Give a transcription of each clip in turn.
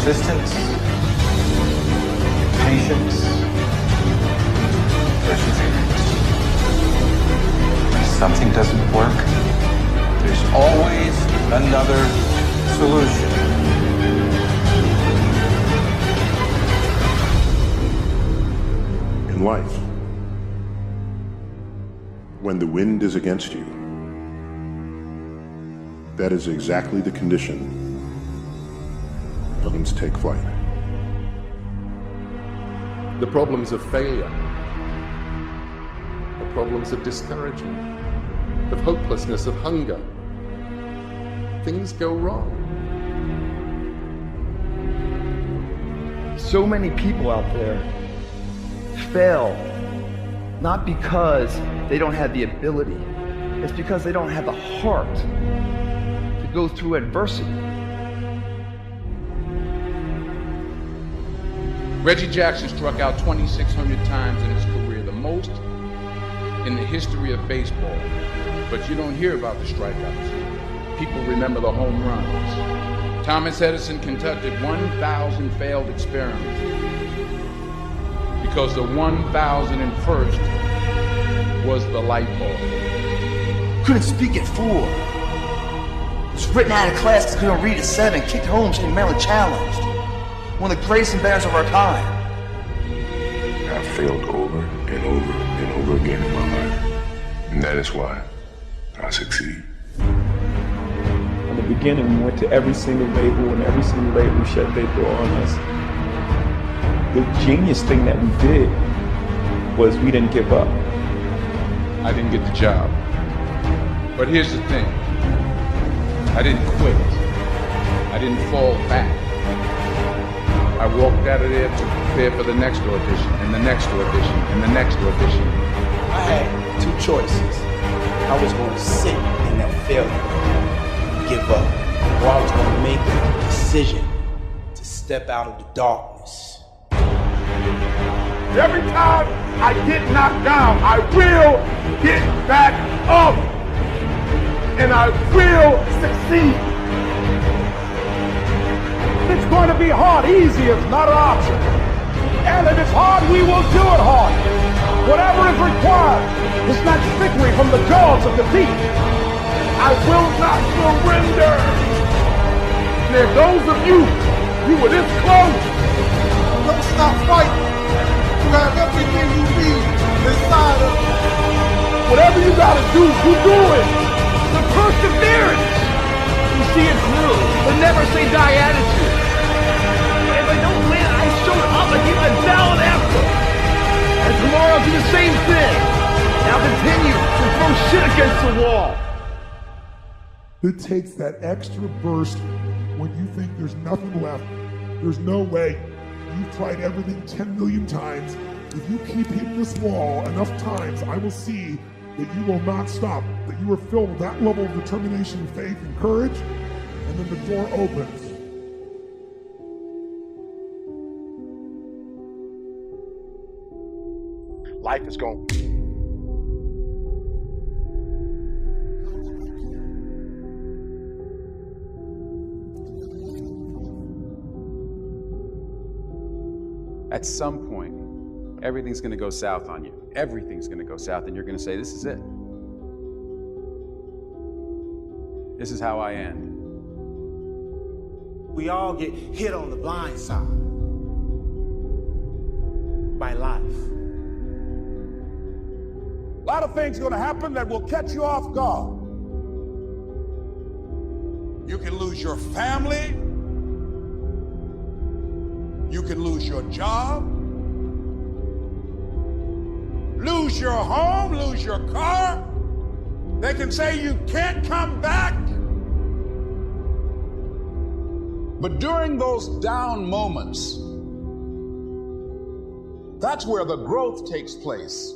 persistence, patience, perseverance. If something doesn't work, there's always another solution. In life, when the wind is against you, that is exactly the condition planes take flight. The problems of failure, the problems of discouragement, of hopelessness, of hunger. Things go wrong. So many people out there fail, not because they don't have the ability, it's because they don't have the heart to go through adversity. Reggie Jackson struck out 2,600 times in his career, the most in the history of baseball. But you don't hear about the strikeouts. People remember the home runs. Thomas Edison conducted 1,000 failed experiments because the 1,001st was the light bulb. Couldn't speak at 4. Was written out of class because couldn't read at 7. Kicked home saying mentally challenged. One of the greatest embarrassers of our time. I've failed over and over and over again in my life. And that is why I succeed. In the beginning, we went to every single label, and every single label shut their door on us. The genius thing that we did was we didn't give up. I didn't get the job. But here's the thing. I didn't quit. I didn't fall back. I walked out of there to prepare for the next audition, and the next audition, and the next audition. I had 2 choices. I was going to sit in that failure, give up, or I was going to make a decision to step out of the darkness. Every time I get knocked down, I will get back up, and I will succeed. It's going to be hard. Easy is not an option. And if it's hard, we will do it hard. Whatever is required is not victory from the jaws of defeat. I will not surrender. And if those of you were this close, don't stop fighting. You have everything you need inside of you. Whatever you got to do, you do it. The perseverance. You see it through. The never say die attitude. If I don't win, I showed up. I gave my valid effort. And tomorrow I'll do the same thing. Now continue to throw shit against the wall. It takes that extra burst when you think there's nothing left. There's no way. You've tried everything 10 million times. If you keep hitting this wall enough times, I will see that you will not stop, that you are filled with that level of determination, faith, and courage, and then the door opens. Life is going. At some point, everything's going to go south on you. Everything's going to go south, and you're going to say, this is it. This is how I end. We all get hit on the blind side by life. A lot of things are going to happen that will catch you off guard. You can lose your family. You can lose your job. Lose your home, lose your car. They can say you can't come back. But during those down moments, that's where the growth takes place.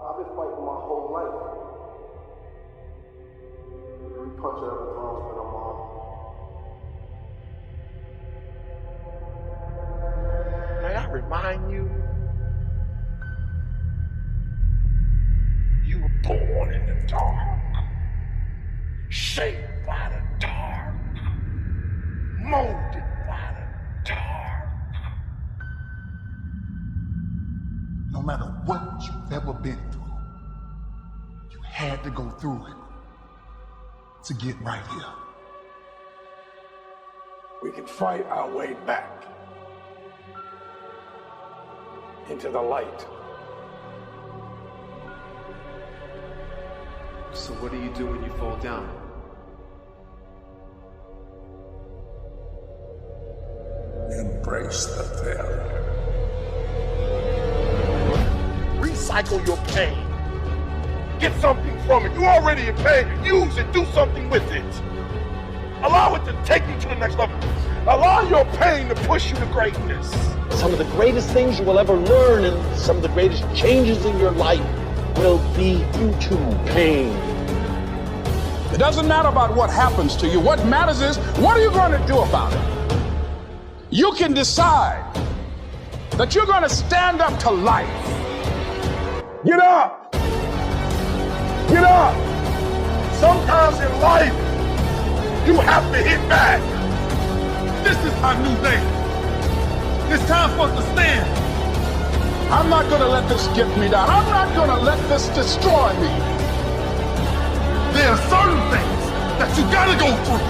I've been fighting my whole life. Every punch I ever thrown has been a mom. May I remind you, you were born in the dark, shaped by the dark, molded by the dark. No matter what you've ever been through, you had to go through it to get right here. We can fight our way back into the light. So what do you do when you fall down? Embrace the failure. Recycle your pain. Get something from it. You already in pain. Use it. Do something with it. Allow it to take you to the next level. Allow your pain to push you to greatness. Some of the greatest things you will ever learn and some of the greatest changes in your life will be due to pain. It doesn't matter about what happens to you. What matters is, what are you going to do about it? You can decide that you're going to stand up to life. Get up! Get up! Sometimes in life, you have to hit back. This is our new day. It's time for us to stand. I'm not going to let this get me down. I'm not going to let this destroy me. There are certain things that you gotta go through.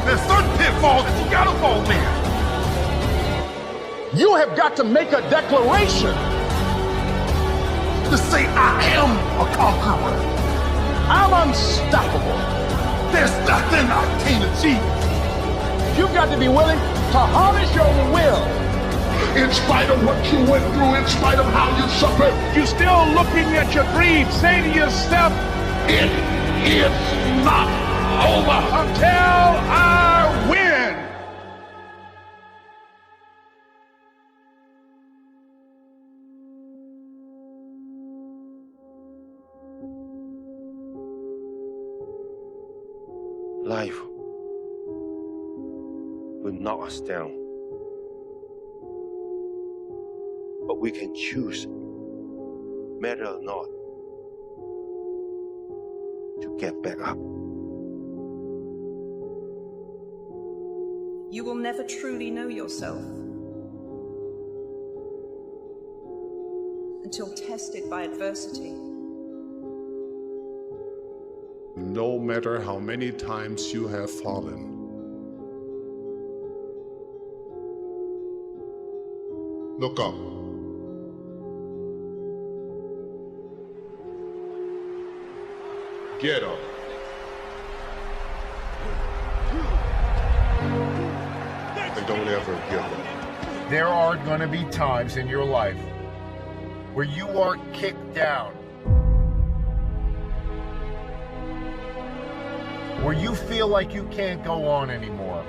There's certain pitfalls that you gotta fall in. You have got to make a declaration To say, I am a conqueror. I'm unstoppable. There's nothing I can't achieve. You've got to be willing to harness your will. In spite of what you went through, in spite of how you suffered, You're still looking at your dream. Say to yourself, it is not over until I win. Life will knock us down. But we can choose, matter or not, to get back up. You will never truly know yourself until tested by adversity. No matter how many times you have fallen, look up. Get up. And don't ever give up. There are going to be times in your life where you are kicked down, where you feel like you can't go on anymore,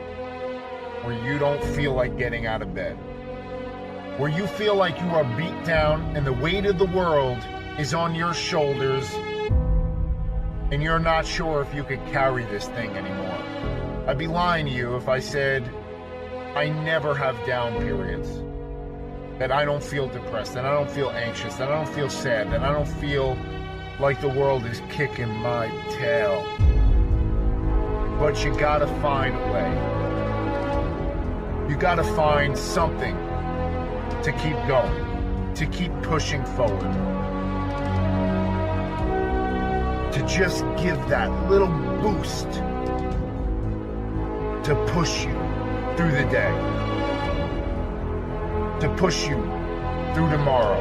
where you don't feel like getting out of bed, where you feel like you are beat down and the weight of the world is on your shoulders and you're not sure if you could carry this thing anymore. I'd be lying to you if I said I never have down periods, that I don't feel depressed, that I don't feel anxious, that I don't feel sad, that I don't feel like the world is kicking my tail. But you gotta find a way. You gotta find something to keep going, to keep pushing forward, to just give that little boost to push you through the day, to push you through tomorrow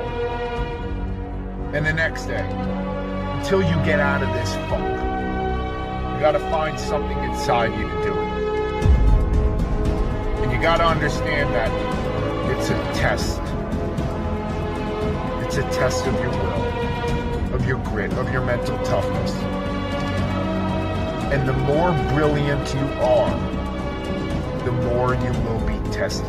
and the next day until you get out of this funk. You gotta find something inside you to do it. And you gotta understand that it's a test. It's a test of your will, of your grit, of your mental toughness. And the more brilliant you are, the more you will be tested.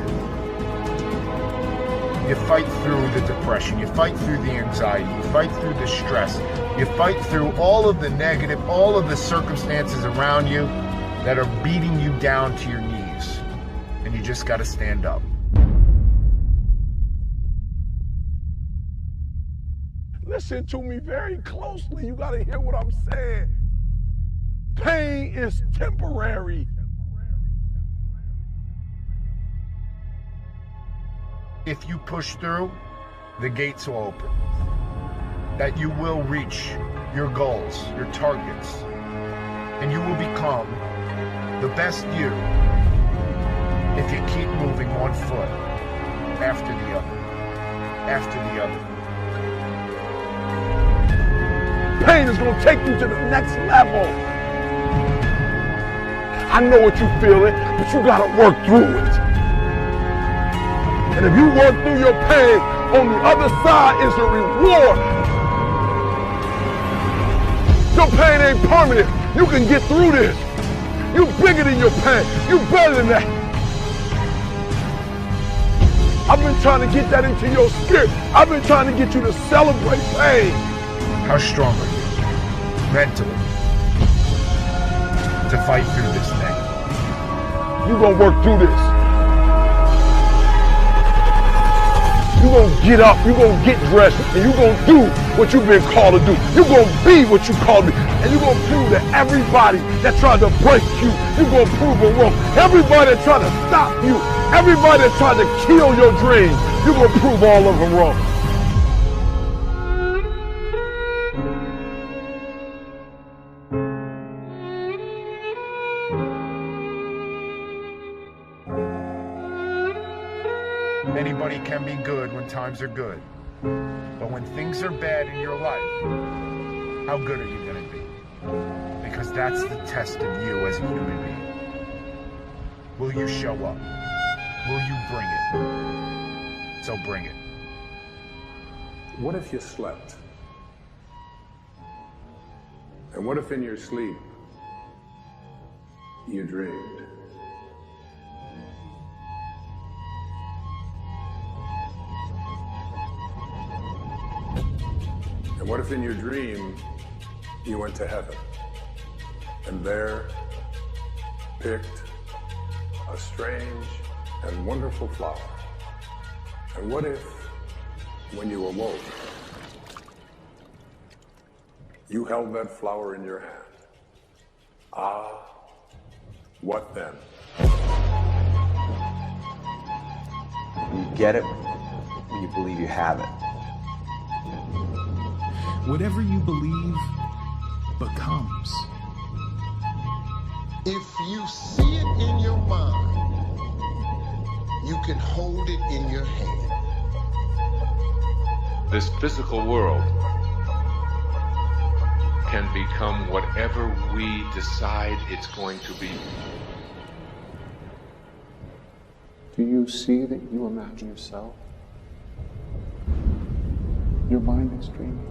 You fight through the depression, you fight through the anxiety, you fight through the stress, you fight through all of the negative, all of the circumstances around you that are beating you down to your knees. And you just gotta stand up. listen to me very closely. You gotta hear what I'm saying. Pain is temporary. If you push through, the gates will open. That you will reach your goals, your targets, and you will become the best you if you keep moving one foot after the other, after the other. Pain is gonna take you to the next level. I know what you're feeling, but you gotta work through it. And if you work through your pain, on the other side is a reward. Your pain ain't permanent. You can get through this. You bigger than your pain. You better than that. I've been trying to get that into your spirit. I've been trying to get you to celebrate pain. How strong are you, mentally, to fight through this thing? You gonna work through this. You gonna get up, you gonna get dressed, and you gonna do what you've been called to do. You gonna be what you called to be, and you gonna prove to everybody that tried to break you, you gonna prove them wrong. Everybody that tried to stop you, everybody that tried to kill your dreams, you gonna prove all of them wrong. Anybody can be good when times are good. But when things are bad in your life, how good are you going to be? Because that's the test of you as a human being. Will you show up? Will you bring it? So bring it. What if you slept? And what if in your sleep you dreamed? And what if in your dream you went to heaven and there picked a strange and wonderful flower? And what if when you awoke you held that flower in your hand? Ah, what then? You get it when you believe you have it. Whatever you believe becomes. If you see it in your mind, you can hold it in your hand. This physical world can become whatever we decide it's going to be. Do you see that you imagine yourself? Your mind is dreaming,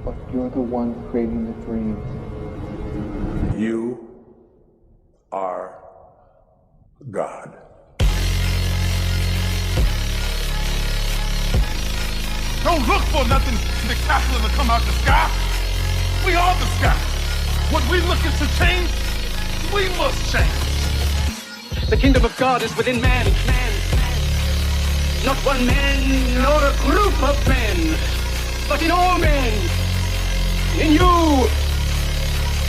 but you're the one creating the dream. You are God. Don't look for nothing spectacular to come out the sky. We are the sky. What we looking to change, we must change. The kingdom of God is within man. Not one man, nor a group of men, but in all men. In you.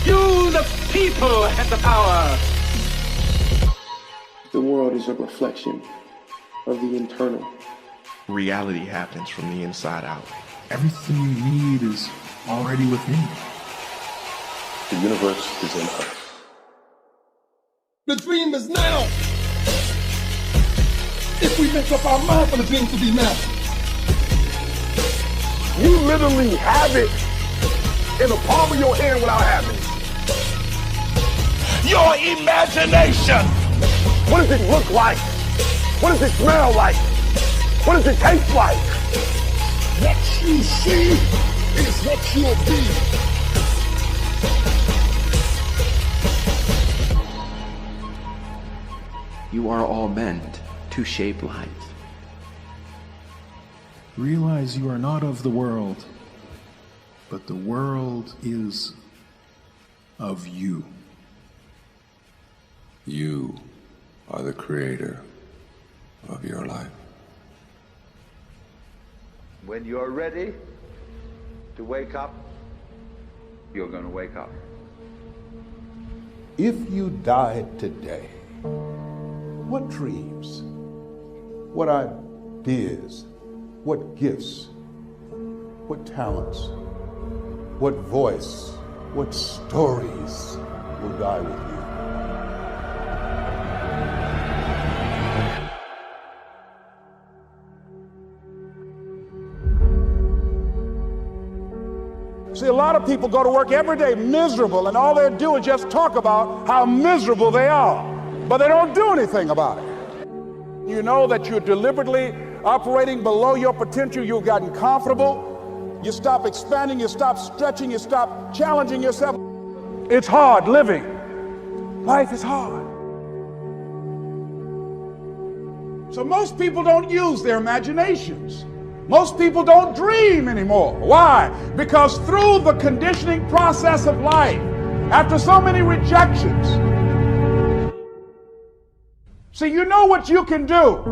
You, the people, have the power. The world is a reflection of the internal. Reality happens from the inside out. Everything you need is already within you. The universe is in us. The dream is now. If we make up our mind for the dream to be now. You literally have it in the palm of your hand without having it. Your imagination. What does it look like? What does it smell like? What does it taste like? What you see is what you'll be. You are all meant to shape life. Realize you are not of the world, but the world is of you. You are the creator of your life. When you're ready, to wake up, you're going to wake up. If you died today, what dreams, what ideas, what gifts, what talents, what voice, what stories will die with you? See, a lot of people go to work every day miserable, and all they do is just talk about how miserable they are, but they don't do anything about it. You know that you're deliberately operating below your potential. You've gotten comfortable. You stop expanding. You stop stretching. You stop challenging yourself. It's hard living. Life is hard. So most people don't use their imaginations. Most people don't dream anymore. Why? Because through the conditioning process of life, after so many rejections, see, you know what you can do.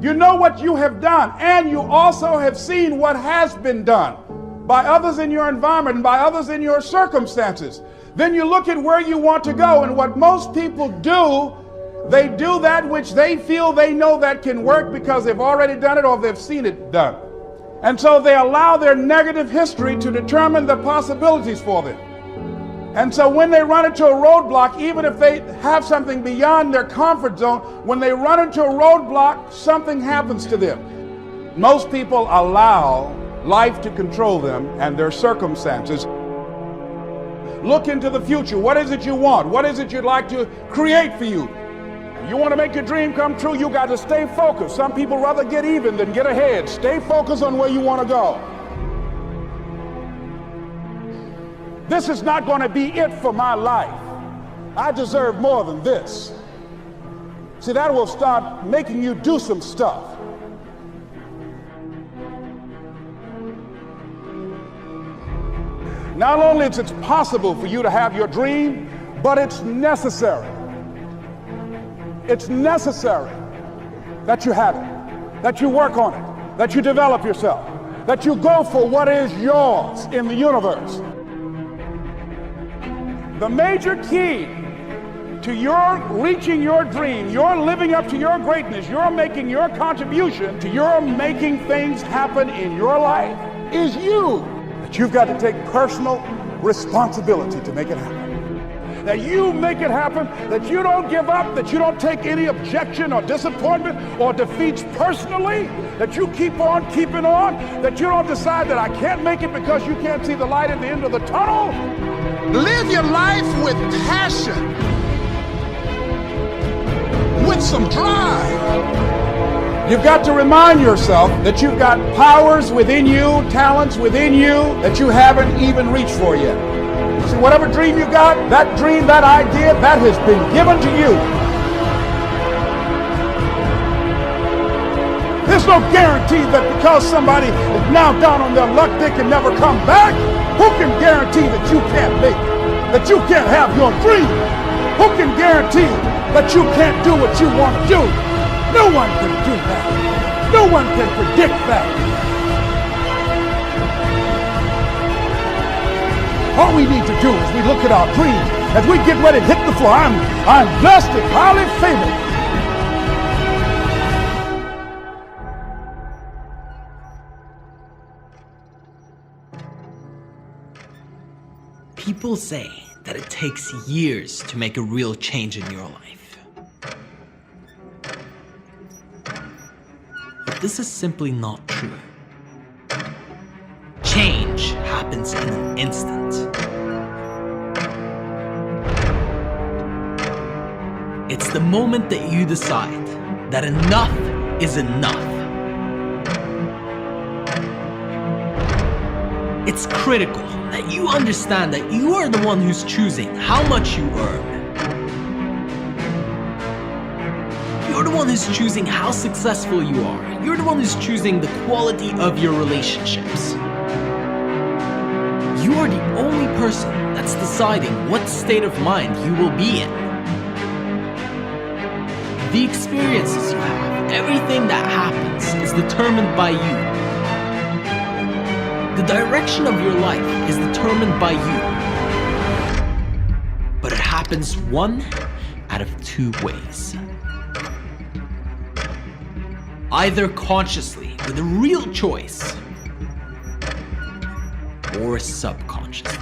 You know what you have done, and you also have seen what has been done by others in your environment and by others in your circumstances. Then you look at where you want to go, and what most people do, they do that which they feel they know that can work because they've already done it or they've seen it done. And so they allow their negative history to determine the possibilities for them. And so when they run into a roadblock, even if they have something beyond their comfort zone, when they run into a roadblock, something happens to them. Most people allow life to control them and their circumstances. Look into the future. What is it you want? What is it you'd like to create for you? You want to make your dream come true, you got to stay focused. Some people rather get even than get ahead. Stay focused on where you want to go. This is not going to be it for my life. I deserve more than this. See, that will start making you do some stuff. Not only is it possible for you to have your dream, but it's necessary. It's necessary that you have it, that you work on it, that you develop yourself, that you go for what is yours in the universe. The major key to your reaching your dream, your living up to your greatness, your making your contribution to your making things happen in your life is you. That you've got to take personal responsibility to make it happen. That you make it happen, that you don't give up, that you don't take any objection or disappointment or defeats personally, that you keep on keeping on, that you don't decide that I can't make it because you can't see the light at the end of the tunnel. Live your life with passion, with some drive. You've got to remind yourself that you've got powers within you, talents within you that you haven't even reached for yet. See, whatever dream you got, that dream, that idea, that has been given to you. There's no guarantee that because somebody is now down on their luck, they can never come back. Who can guarantee that you can't make it? That you can't have your dream? Who can guarantee that you can't do what you want to do? No one can do that. No one can predict that. All we need to do is we look at our dreams as we get ready to hit the floor. I'm blessed and highly favored. People say that it takes years to make a real change in your life. But this is simply not true. Change happens in an instant. It's the moment that you decide that enough is enough. It's critical that you understand that you are the one who's choosing how much you earn. You're the one who's choosing how successful you are. You're the one who's choosing the quality of your relationships. You are the only person that's deciding what state of mind you will be in. The experiences you have, everything that happens is determined by you. The direction of your life is determined by you. But it happens one out of two ways. Either consciously, with a real choice, or subconsciously.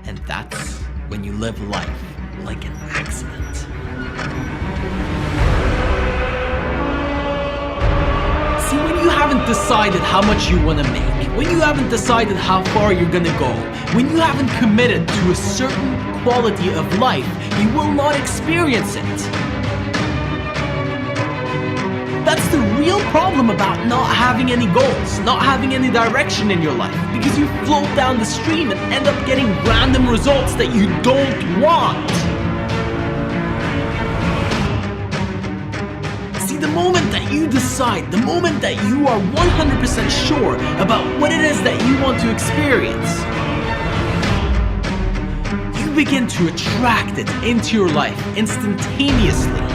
And that's when you live life like an accident. See, when you haven't decided how much you want to make, when you haven't decided how far you're gonna go, when you haven't committed to a certain quality of life, you will not experience it. That's the real problem about not having any goals, not having any direction in your life, because you float down the stream and end up getting random results that you don't want. See, the moment that you decide, the moment that you are 100% sure about what it is that you want to experience, you begin to attract it into your life instantaneously.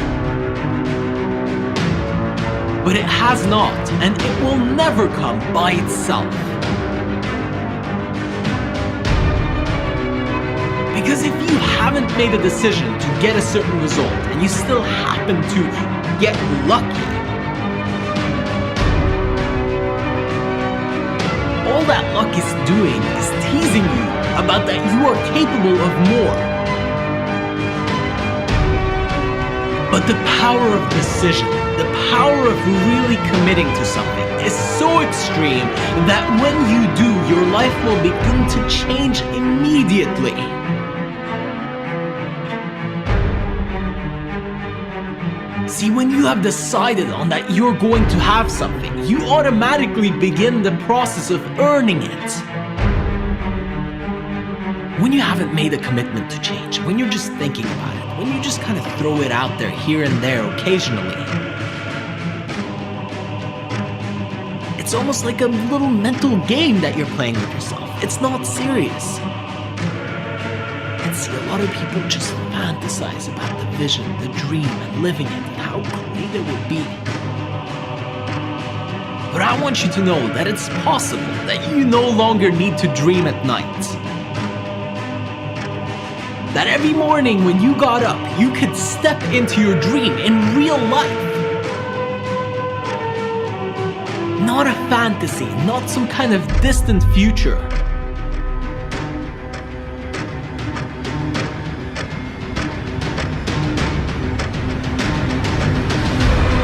But it has not, and it will never come by itself. Because if you haven't made a decision to get a certain result, and you still happen to get lucky, all that luck is doing is teasing you about that you are capable of more. But the power of decision, the power of really committing to something is so extreme that when you do, your life will begin to change immediately. See, when you have decided on that you're going to have something, you automatically begin the process of earning it. When you haven't made a commitment to change, when you're just thinking about it, when you just kind of throw it out there here and there occasionally, it's almost like a little mental game that you're playing with yourself. It's not serious. And see, a lot of people just fantasize about the vision, the dream, and living it, and how great it would be. But I want you to know that it's possible that you no longer need to dream at night. That every morning when you got up, you could step into your dream in real life. Not a fantasy, not some kind of distant future.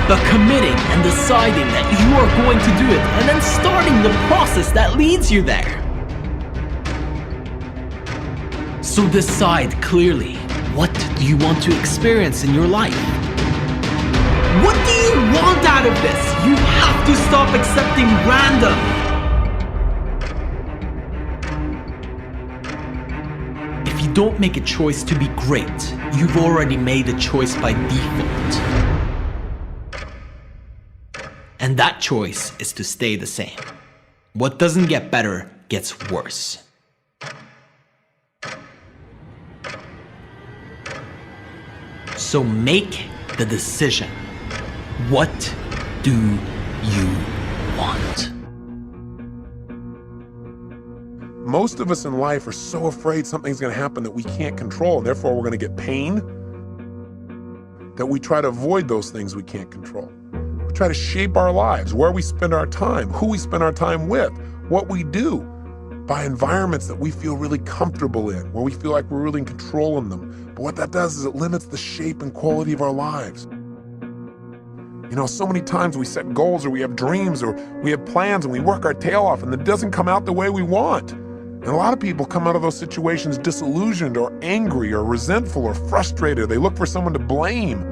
But committing and deciding that you are going to do it, and then starting the process that leads you there. So decide clearly, what do you want to experience in your life? What do you want out of this? You have to stop accepting random. If you don't make a choice to be great, you've already made a choice by default. And that choice is to stay the same. What doesn't get better gets worse. So make the decision. What do you want? Most of us in life are so afraid something's going to happen that we can't control, and therefore we're going to get pain, that we try to avoid those things we can't control. We try to shape our lives, where we spend our time, who we spend our time with, what we do, by environments that we feel really comfortable in, where we feel like we're really in control in them. But what that does is it limits the shape and quality of our lives. You know, so many times we set goals, or we have dreams, or we have plans, and we work our tail off, and it doesn't come out the way we want. And a lot of people come out of those situations disillusioned, or angry, or resentful, or frustrated. They look for someone to blame.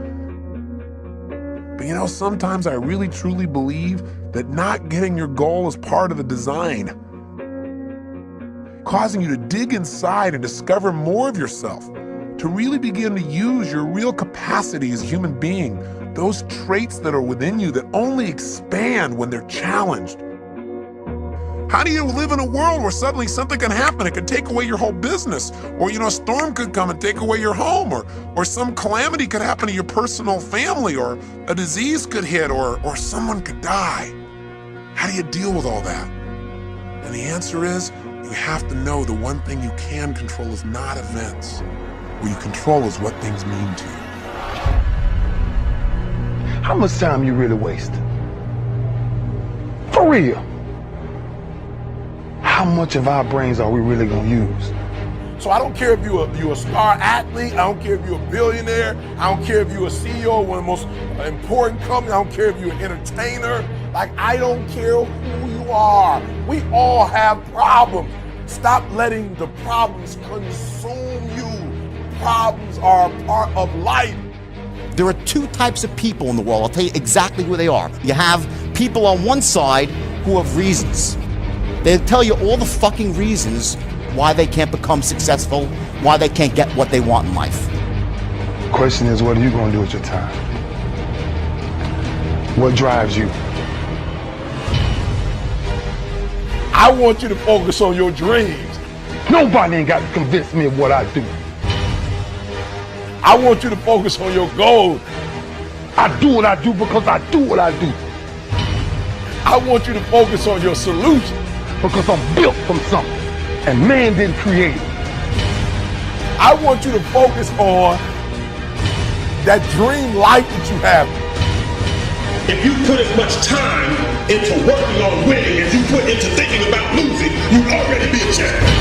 But you know, sometimes I really truly believe that not getting your goal is part of the design, causing you to dig inside and discover more of yourself, to really begin to use your real capacity as a human being, those traits that are within you that only expand when they're challenged. How do you live in a world where suddenly something can happen? It could take away your whole business, or you know, a storm could come and take away your home, or some calamity could happen to your personal family, or a disease could hit, or someone could die. How do you deal with all that? And the answer is, you have to know the one thing you can control is not events. What you control is what things mean to you. How much time you really wasting? For real. How much of our brains are we really gonna use? So I don't care if you're a star athlete, I don't care if you're a billionaire, I don't care if you're a CEO of one of the most important companies, I don't care if you're an entertainer, like I don't care who you are. We all have problems. Stop letting the problems consume you. Problems are a part of life. There are two types of people in the world. I'll tell you exactly who they are. You have people on one side who have reasons. They'll tell you all the fucking reasons why they can't become successful, why they can't get what they want in life. The question is, what are you gonna do with your time? What drives you? I want you to focus on your dreams. Nobody ain't got to convince me of what I do. I want you to focus on your goals. I do what I do because I do what I do. I want you to focus on your solution. Because I'm built from something, and man didn't create it. I want you to focus on that dream life that you have. If you put as much time into working on winning as you put into thinking about losing, you'd already be a champion.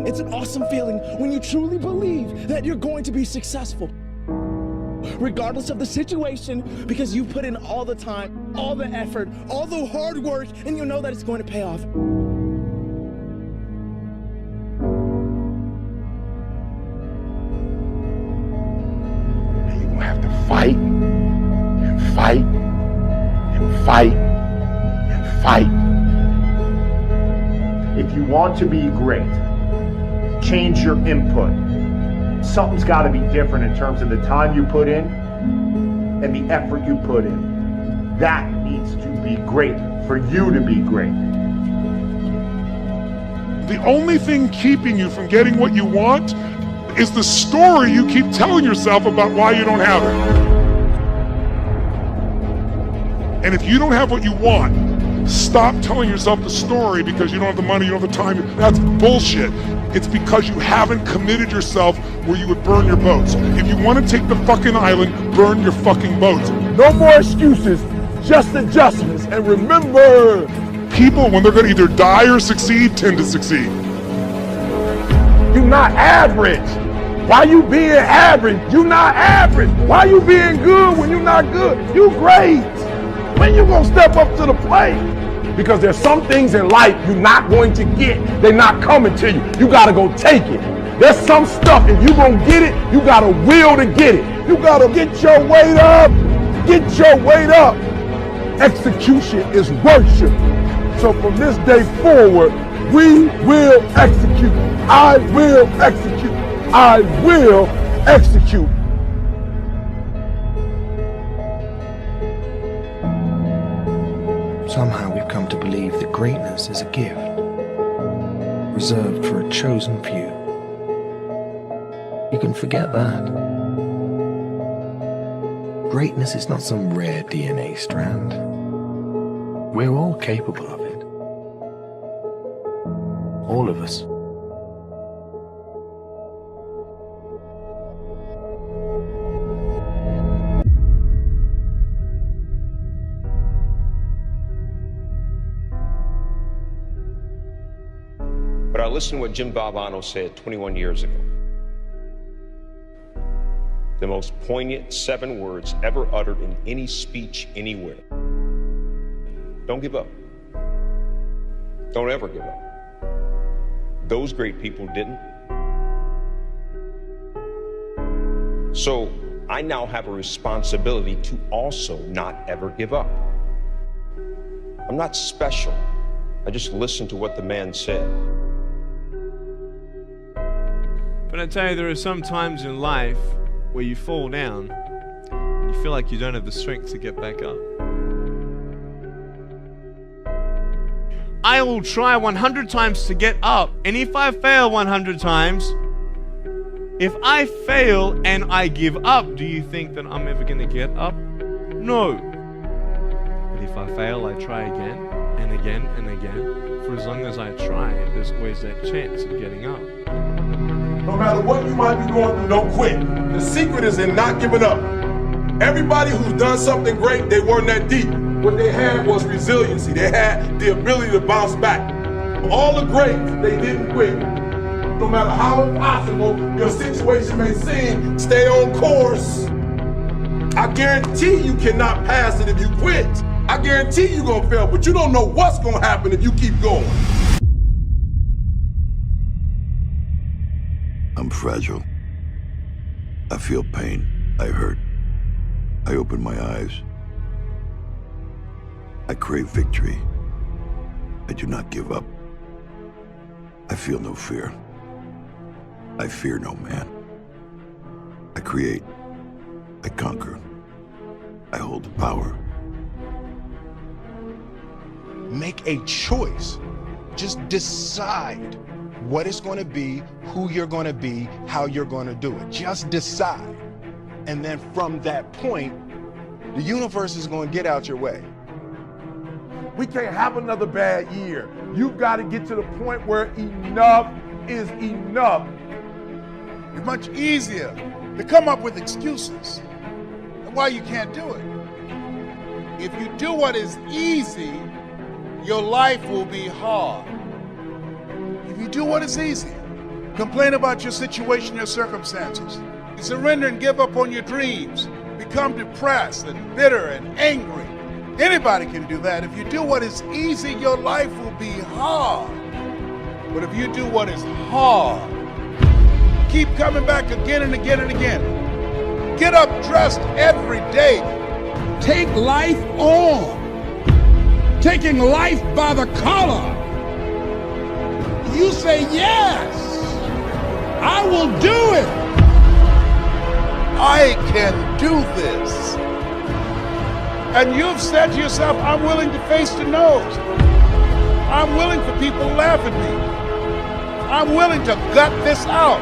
It's an awesome feeling when you truly believe that you're going to be successful, regardless of the situation, because you put in all the time, all the effort, all the hard work, and you know that it's going to pay off. And you're gonna have to fight, and fight, and fight, and fight. If you want to be great, change your input. Something's got to be different in terms of the time you put in and the effort you put in. That needs to be great for you to be great. The only thing keeping you from getting what you want is the story you keep telling yourself about why you don't have it. And if you don't have what you want, stop telling yourself the story because you don't have the money, you don't have the time. That's bullshit. It's because you haven't committed yourself where you would burn your boats. If you want to take the fucking island, burn your fucking boats. No more excuses, just adjustments. And remember, people, when they're going to either die or succeed, tend to succeed. You're not average. Why you being average? You're not average. Why you being good when you're not good? You great. When you gonna step up to the plate? Because there's some things in life you're not going to get. They're not coming to you. You gotta go take it. There's some stuff, if you gonna get it, you got a will to get it. You gotta get your weight up. Get your weight up. Execution is worship. So from this day forward, we will execute. I will execute. I will execute. Somehow we've come to believe that greatness is a gift, reserved for a chosen few. You can forget that. Greatness is not some rare DNA strand. We're all capable of it. All of us. But I listened to what Jim Valvano said 21 years ago. The most poignant 7 words ever uttered in any speech anywhere. Don't give up. Don't ever give up. Those great people didn't. So I now have a responsibility to also not ever give up. I'm not special. I just listened to what the man said. But I tell you, there are some times in life where you fall down and you feel like you don't have the strength to get back up. I will try 100 times to get up, and if I fail 100 times, if I fail and I give up, do you think that I'm ever going to get up? No. But if I fail, I try again and again and again. For as long as I try, there's always that chance of getting up. No matter what you might be going through, don't quit. The secret is in not giving up. Everybody who's done something great, they weren't that deep. What they had was resiliency. They had the ability to bounce back. All the greats, they didn't quit. No matter how impossible your situation may seem, stay on course. I guarantee you cannot pass it if you quit. I guarantee you're gonna fail, but you don't know what's gonna happen if you keep going. I'm fragile. I feel pain. I hurt. I open my eyes. I crave victory. I do not give up. I feel no fear. I fear no man. I create. I conquer. I hold the power. Make a choice. Just decide what it's going to be, who you're going to be, how you're going to do it. Just decide. And then from that point, the universe is going to get out your way. We can't have another bad year. You've got to get to the point where enough is enough. It's much easier to come up with excuses and why you can't do it. If you do what is easy, your life will be hard. If you do what is easy, complain about your situation, your circumstances, you surrender and give up on your dreams, become depressed and bitter and angry. Anybody can do that. If you do what is easy, your life will be hard. But if you do what is hard, keep coming back again and again and again. Get up dressed every day. Take life on. Taking life by the collar. You say, yes, I will do it. I can do this. And you've said to yourself, I'm willing to face the no's. I'm willing for people to laugh at me. I'm willing to gut this out.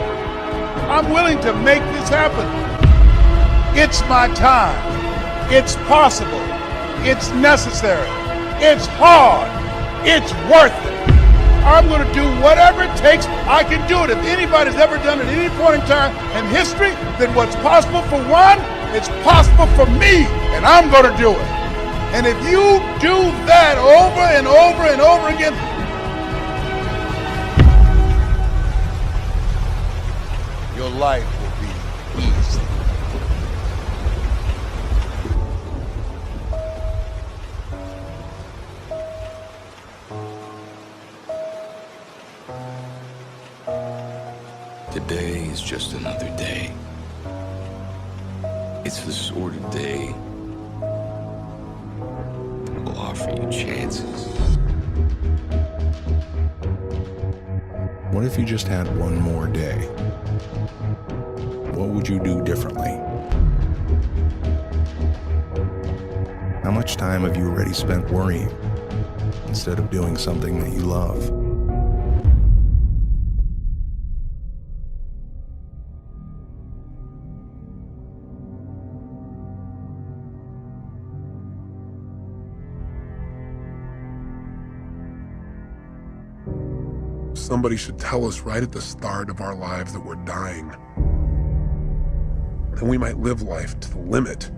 I'm willing to make this happen. It's my time. It's possible. It's necessary. It's hard. It's worth it. I'm going to do whatever it takes. I can do it. If anybody's ever done it at any point in time in history, then what's possible for one, it's possible for me, and I'm going to do it. And if you do that over and over and over again, your life will be easy. Today is just another day. It's the sort of day that will offer you chances. What if you just had one more day? What would you do differently? How much time have you already spent worrying instead of doing something that you love? Somebody should tell us right at the start of our lives that we're dying. Then we might live life to the limit.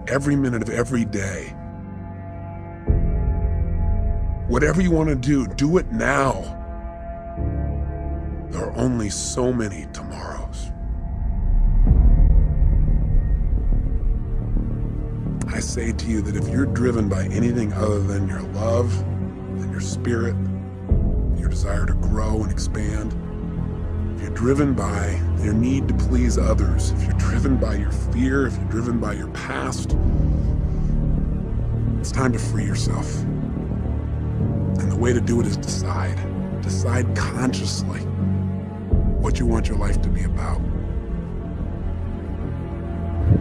Every minute of every day. Whatever you want to do it now. There are only so many tomorrows. I say to you that if you're driven by anything other than your love, than your spirit, your desire to grow and expand, if you're driven by your need to please others, if you're driven by your fear, if you're driven by your past, it's time to free yourself. And the way to do it is decide. Decide consciously what you want your life to be about.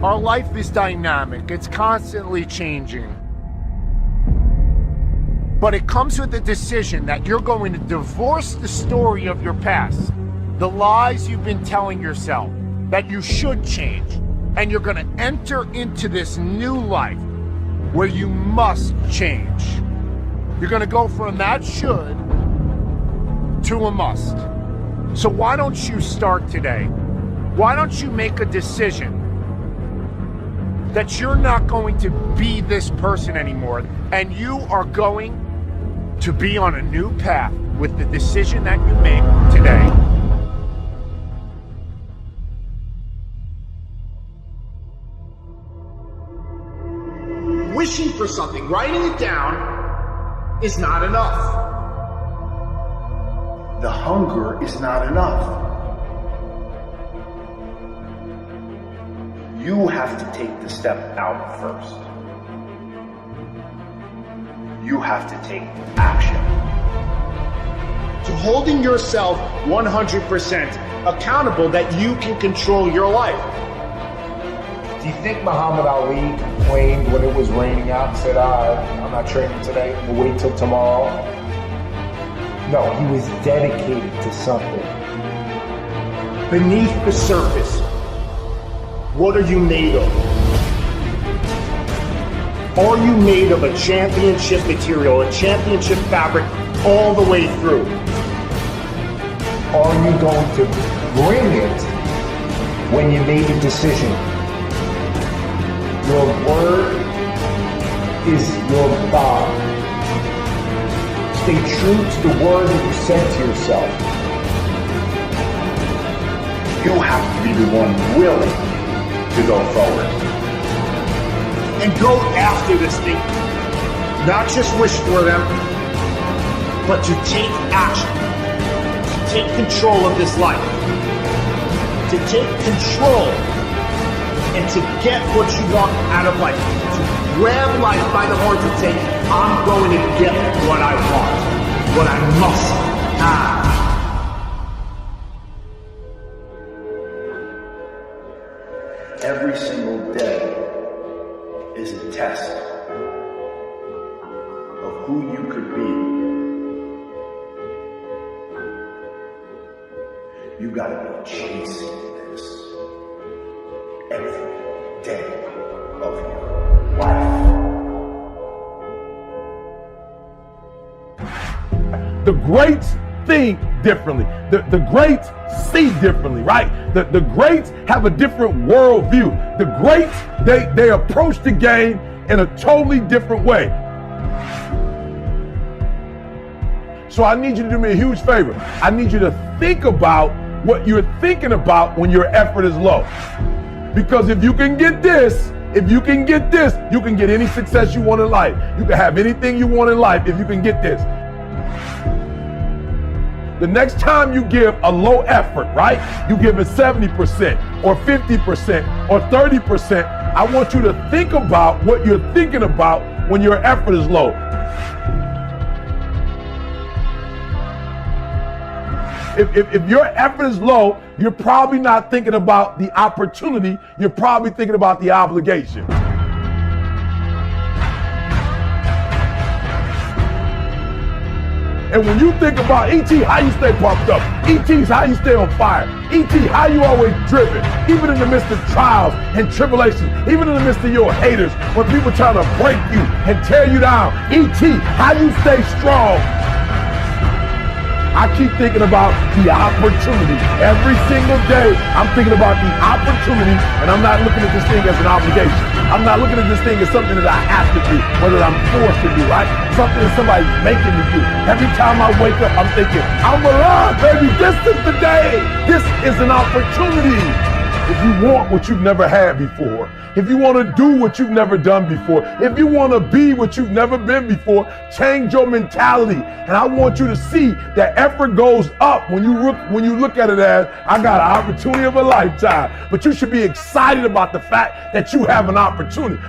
Our life is dynamic. It's constantly changing. But it comes with a decision that you're going to divorce the story of your past, the lies you've been telling yourself that you should change, and you're going to enter into this new life where you must change. You're going to go from that should to a must. So why don't you start today? Why don't you make a decision that you're not going to be this person anymore, and you are going to be on a new path with the decision that you make today. Wishing for something, writing it down, is not enough. The hunger is not enough. You have to take the step out first. You have to take action. To holding yourself 100% accountable that you can control your life. Do you think Muhammad Ali complained when it was raining out and said, I'm not training today, we'll wait till tomorrow? No, he was dedicated to something. Beneath the surface, what are you made of? Are you made of a championship material, a championship fabric all the way through? Are you going to bring it when you made a decision? Your word is your bond. Stay true to the word that you said to yourself. You have to be the one willing to go forward. And go after this thing. Not just wish for them, but to take action. To take control of this life. To take control and to get what you want out of life. To grab life by the horns and say, I'm going to get what I want. What I must have. Every single day is a test of who you could be. You gotta be chasing this every day of your life. The greats think differently. The greats see differently, right? The greats have a different worldview. The greats, they approach the game in a totally different way. So I need you to do me a huge favor. I need you to think about what you're thinking about when your effort is low. Because if you can get this, you can get any success you want in life. You can have anything you want in life if you can get this. The next time you give a low effort, right? You give it 70% or 50% or 30%. I want you to think about what you're thinking about when your effort is low. If your effort is low, you're probably not thinking about the opportunity. You're probably thinking about the obligation. And when you think about E.T., how you stay pumped up. E.T.'s how you stay on fire. E.T., how you always driven. Even in the midst of trials and tribulations. Even in the midst of your haters. When people try to break you and tear you down. E.T., how you stay strong. I keep thinking about the opportunity. Every single day, I'm thinking about the opportunity, and I'm not looking at this thing as an obligation. I'm not looking at this thing as something that I have to do, whether I'm forced to do, right? Something that somebody's making me do. Every time I wake up, I'm thinking, I'm alive, baby. This is the day. This is an opportunity. If you want what you've never had before, if you want to do what you've never done before, if you want to be what you've never been before, change your mentality. And I want you to see that effort goes up when you look at it as, I got an opportunity of a lifetime. But you should be excited about the fact that you have an opportunity.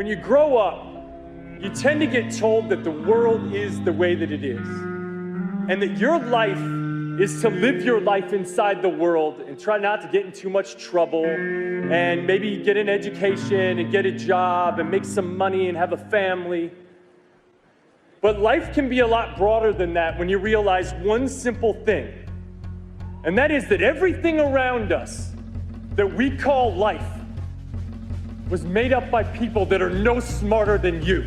when you grow up, you tend to get told that the world is the way that it is, and that your life is to live your life inside the world and try not to get in too much trouble and maybe get an education and get a job and make some money and have a family. But life can be a lot broader than that when you realize one simple thing, and that is that everything around us that we call life was made up by people that are no smarter than you.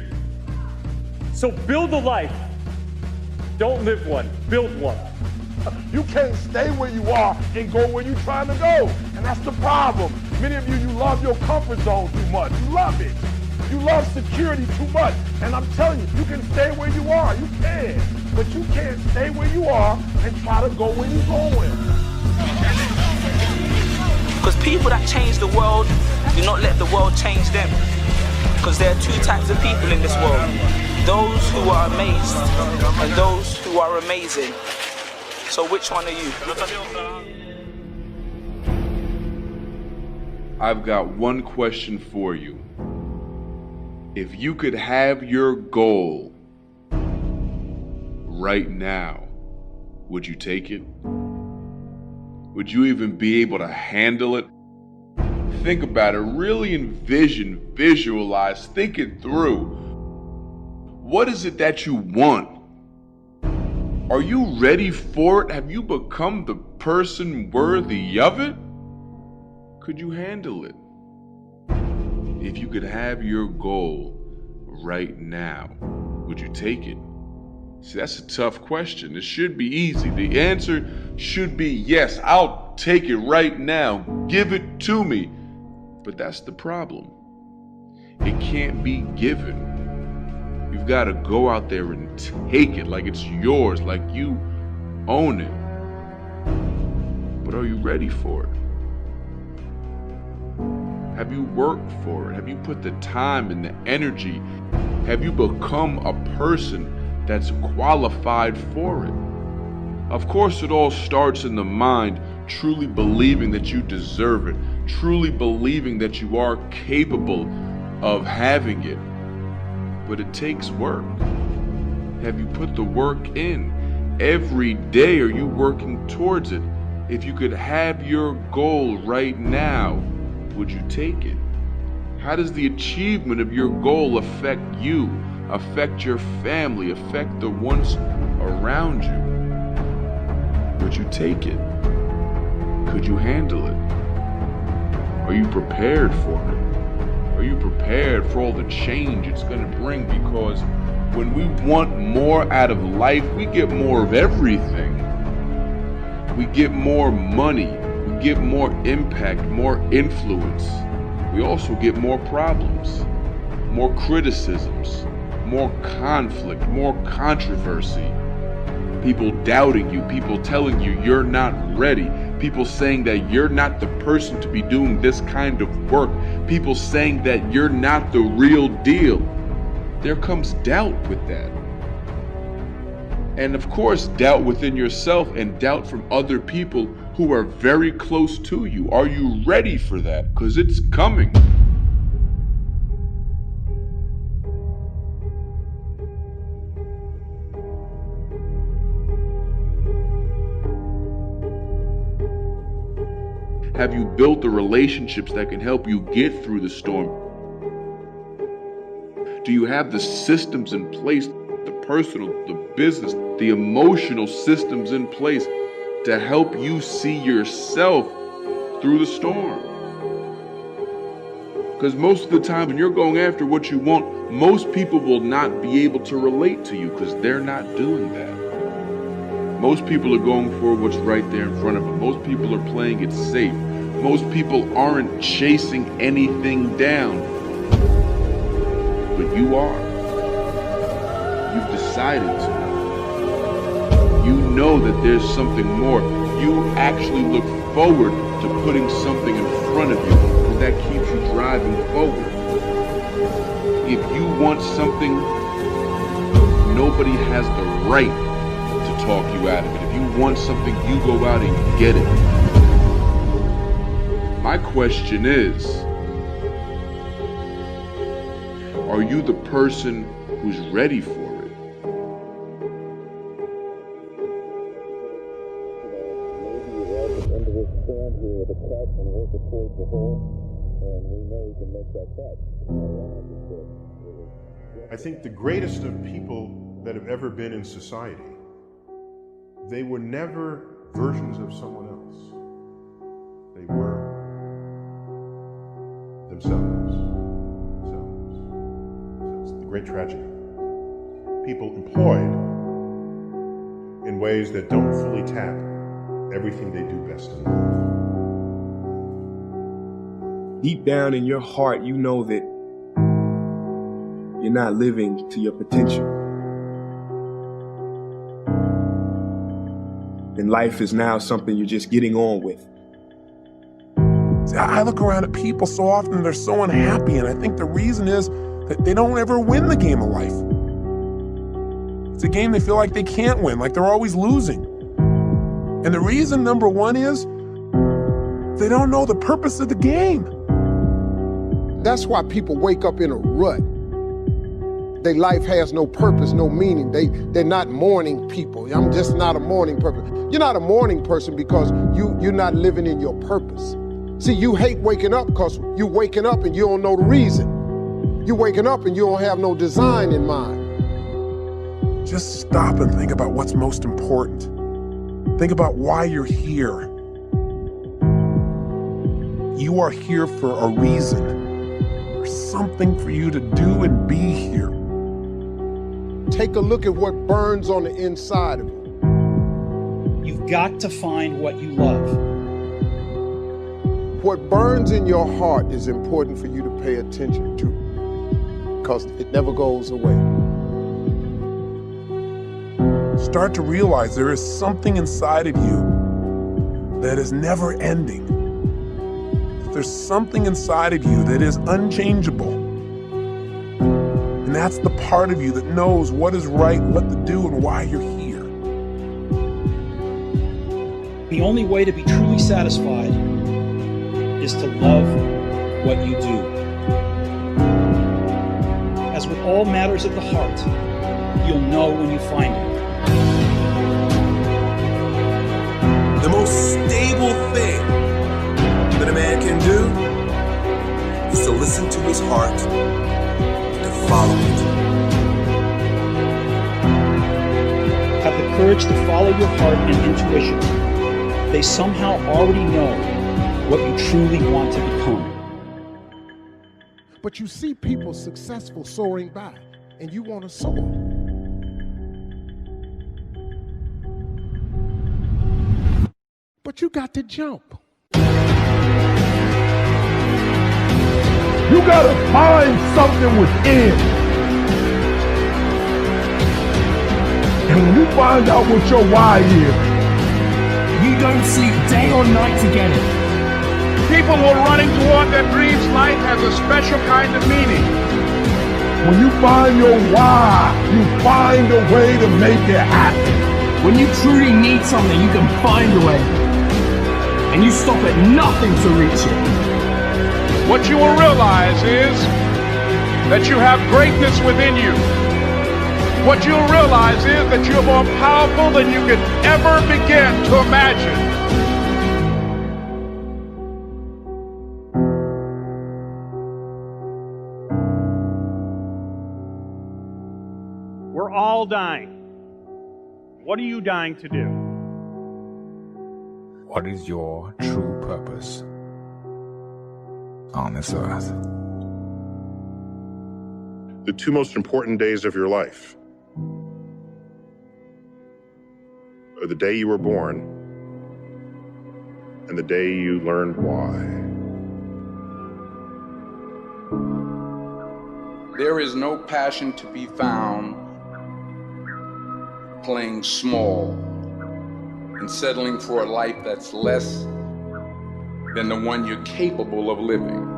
So build a life. Don't live one, build one. You can't stay where you are and go where you're trying to go. And that's the problem. Many of you love your comfort zone too much. You love it. You love security too much. And I'm telling you, you can stay where you are. You can. But you can't stay where you are and try to go where you're going. Because people that change the world do not let the world change them. Because there are two types of people in this world. Those who are amazed and those who are amazing. So which one are you? I've got one question for you. If you could have your goal right now, would you take it? Would you even be able to handle it? Think about it. Really envision, visualize, think it through. What is it that you want? Are you ready for it? Have you become the person worthy of it? Could you handle it? If you could have your goal right now, would you take it? See, that's a tough question. It should be easy. The answer should be yes, I'll take it right now. Give it to me. But that's the problem. It can't be given. You've got to go out there and take it like it's yours, like you own it. But are you ready for it? Have you worked for it? Have you put the time and the energy? Have you become a person that's qualified for it? Of course, it all starts in the mind, truly believing that you deserve it, truly believing that you are capable of having it. But it takes work. Have you put the work in? Every day are you working towards it? If you could have your goal right now, would you take it? How does the achievement of your goal affect you, affect your family, affect the ones around you? Would you take it? Could you handle it? Are you prepared for it? Are you prepared for all the change it's going to bring? Because when we want more out of life, we get more of everything. We get more money. We get more impact, more influence. We also get more problems, more criticisms, more conflict, more controversy. People doubting you, people telling you you're not ready, people saying that you're not the person to be doing this kind of work, people saying that you're not the real deal. There comes doubt with that. And of course, doubt within yourself and doubt from other people who are very close to you. Are you ready for that? Because it's coming. Have you built the relationships that can help you get through the storm? Do you have the systems in place, the personal, the business, the emotional systems in place to help you see yourself through the storm? Because most of the time when you're going after what you want, most people will not be able to relate to you because they're not doing that. Most people are going for what's right there in front of them. Most people are playing it safe. Most people aren't chasing anything down. But you are. You've decided to. You know that there's something more. You actually look forward to putting something in front of you because that keeps you driving forward. If you want something, nobody has the right to talk you out of it. If you want something, you go out and get it. My question is, Are you the person who's ready for it? I think the greatest of people that have ever been in society, they were never versions of someone else. They were themselves. It's the great tragedy. People employed in ways that don't fully tap everything they do best in life. Deep down in your heart, you know that you're not living to your potential. And life is now something you're just getting on with. See, I look around at people so often, they're so unhappy, and I think the reason is that they don't ever win the game of life. It's a game they feel like they can't win, like they're always losing. And the reason, number one, is they don't know the purpose of the game. That's why people wake up in a rut. Their life has no purpose, no meaning. They're not morning people. I'm just not a morning person. You're not a morning person because you're not living in your purpose. See, you hate waking up because you're waking up and you don't know the reason. You're waking up and you don't have no design in mind. Just stop and think about what's most important. Think about why you're here. You are here for a reason. There's something for you to do and be here. Take a look at what burns on the inside of you. You've got to find what you love. What burns in your heart is important for you to pay attention to, because it never goes away. Start to realize there is something inside of you that is never ending. There's something inside of you that is unchangeable. And that's the part of you that knows what is right, what to do, and why you're here. The only way to be truly satisfied is to love what you do. As with all matters of the heart, you'll know when you find it. The most stable thing that a man can do is to listen to his heart, to follow it. Have the courage to follow your heart and intuition. They somehow already know what you truly want to become. But you see people successful soaring by, and you want to soar. But you got to jump. You gotta find something within. And when you find out what your why is, you don't sleep day or night to get it. People who are running toward their dreams, life has a special kind of meaning. When you find your why, you find a way to make it happen. When you truly need something, you can find a way. And you stop at nothing to reach it. What you will realize is that you have greatness within you. What you'll realize is that you're more powerful than you could ever begin to imagine. We're all dying. What are you dying to do? What is your true purpose on this earth? The two most important days of your life are the day you were born and the day you learned why. There is no passion to be found playing small and settling for a life that's less than the one you're capable of living.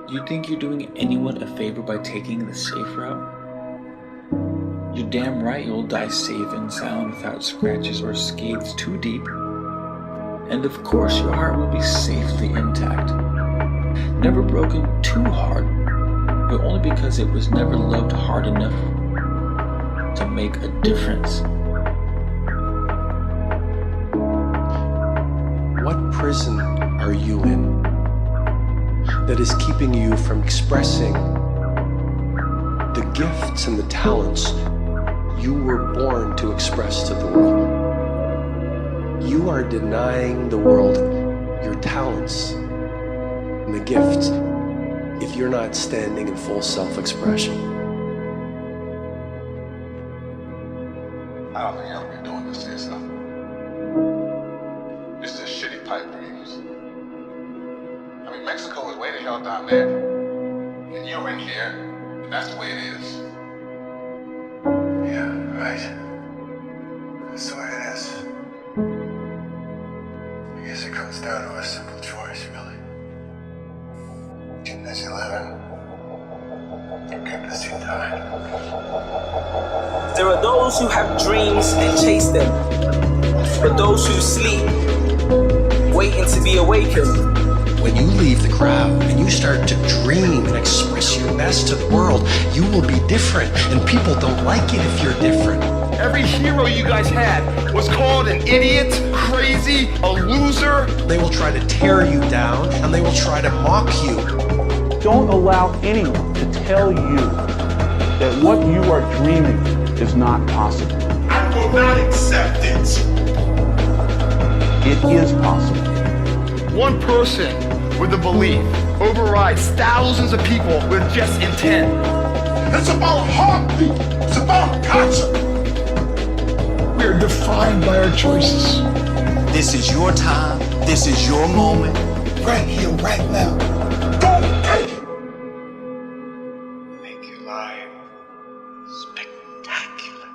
You think you're doing anyone a favor by taking the safe route? You're damn right you'll die safe and sound without scratches or scathes too deep. And of course your heart will be safely intact, never broken too hard but only because it was never loved hard enough to make a difference. What prison are you in that is keeping you from expressing the gifts and the talents you were born to express to the world? You are denying the world your talents and the gifts if you're not standing in full self-expression. I don't think y'all be doing this to yourself. It's just shitty pipe dreams. I mean, Mexico is way the hell down there. And you're in here, and that's the way it is. Yeah, right. That's the way it is. I guess it comes down to a simple choice, really. Get busy living, or get busy dying. There are those who have dreams and chase them, but those who sleep, waiting to be awakened. When you leave the crowd and you start to dream and express your best to the world, you will be different, and people don't like it if you're different. Every hero you guys had was called an idiot, crazy, a loser. They will try to tear you down, and they will try to mock you. Don't allow anyone to tell you that what you are dreaming is not possible. I will not accept it. It is possible. One person with a belief overrides thousands of people with just intent. It's about heartbeat. It's about passion. We're defined by our choices. This is your time. This is your moment. Right here, right now. Don't take it. Make your life spectacular.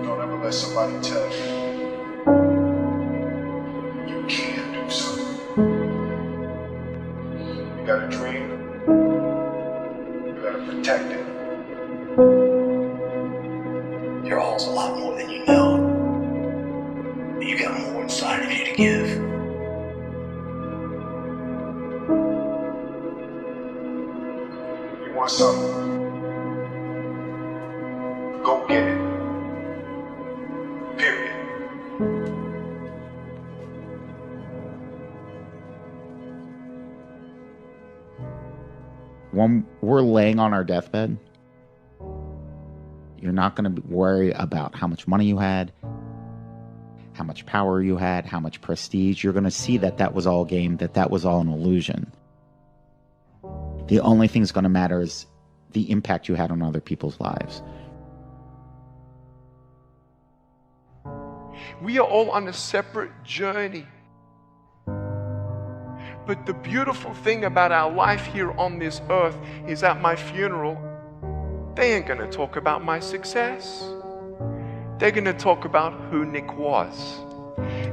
Don't ever let somebody tell you you can't do something. You got a dream. You gotta protect it. Your all's a lot more than you know. You got more inside of you to give. You want something? Go get it. Period. When we're laying on our deathbed, you're not going to worry about how much money you had, how much power you had, how much prestige. You're going to see that that was all game, that was all an illusion. The only thing that's going to matter is the impact you had on other people's lives. We are all on a separate journey. But the beautiful thing about our life here on this earth is at my funeral, they ain't gonna talk about my success. They're gonna talk about who Nick was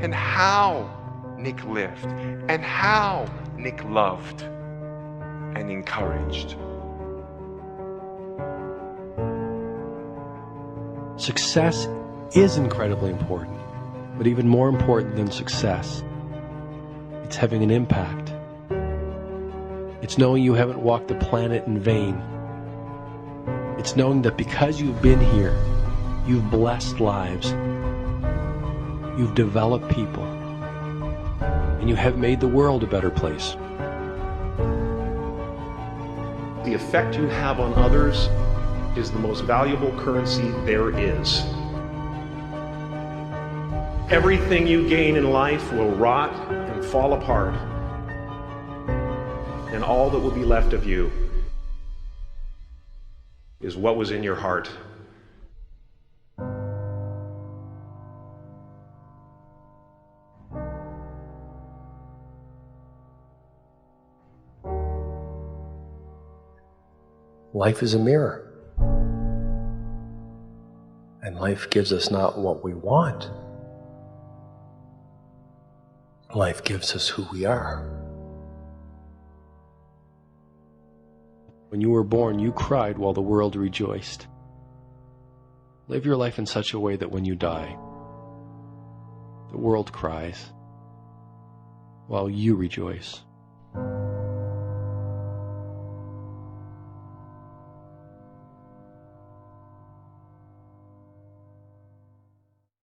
and how Nick lived and how Nick loved and encouraged. Success is incredibly important, but even more important than success, it's having an impact. It's knowing you haven't walked the planet in vain. It's knowing that because you've been here, you've blessed lives, you've developed people, and you have made the world a better place. The effect you have on others is the most valuable currency there is. Everything you gain in life will rot and fall apart, and all that will be left of you is what was in your heart. Life is a mirror. And life gives us not what we want. Life gives us who we are. When you were born, you cried while the world rejoiced. Live your life in such a way that when you die, the world cries while you rejoice.